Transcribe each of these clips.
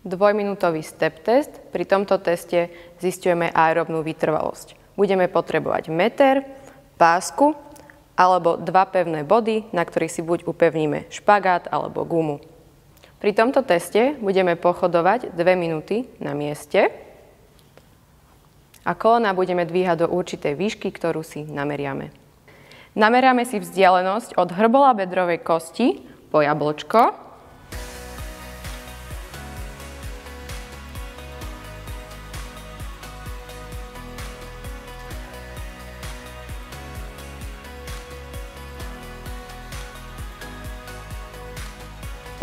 Dvojminútový step test. Pri tomto teste zisťujeme aerobnú vytrvalosť. Budeme potrebovať meter, pásku alebo dva pevné body, na ktorých si buď upevníme špagát alebo gumu. Pri tomto teste budeme pochodovať 2 minúty na mieste a kolená budeme dvíhať do určitej výšky, ktorú si nameriame. Nameráme si vzdialenosť od hrbola bedrovej kosti po jablčko.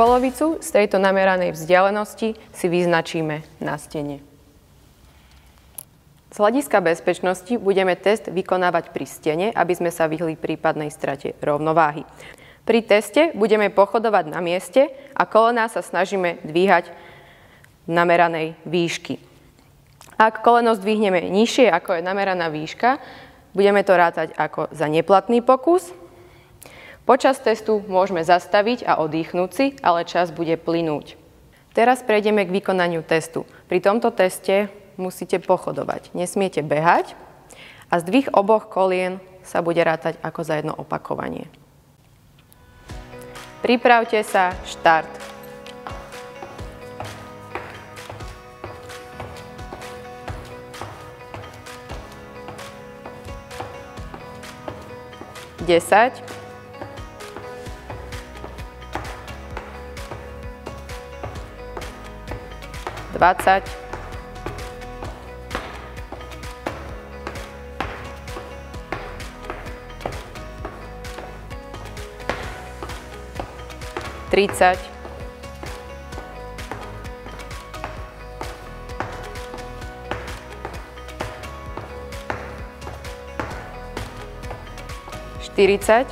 Polovicu z tejto nameranej vzdialenosti si vyznačíme na stene. Z hľadiska bezpečnosti budeme test vykonávať pri stene, aby sme sa vyhli prípadnej strate rovnováhy. Pri teste budeme pochodovať na mieste a kolená sa snažíme dvíhať v nameranej výšky. Ak koleno zdvihneme nižšie, ako je nameraná výška, budeme to rátať ako za neplatný pokus. Počas testu môžeme zastaviť a oddychnúť si, ale čas bude plynúť. Teraz prejdeme k vykonaniu testu. Pri tomto teste musíte pochodovať, nesmiete behať a zdvih oboch kolien sa bude rátať ako za jedno opakovanie. Pripravte sa, štart. Desať. 20, 30, 40,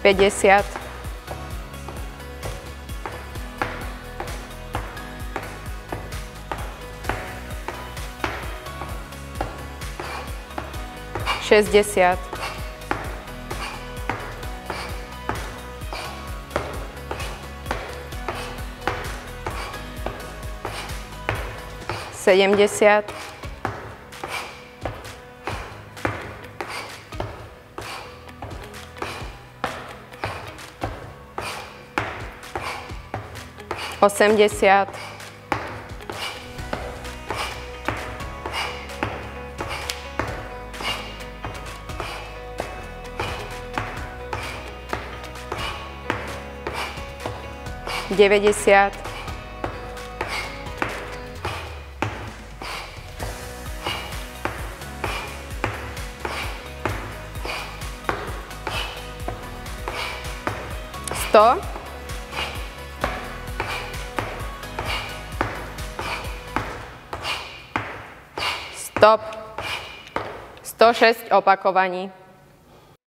50, 60, 70, 80, 90, 100, 106 opakovaní.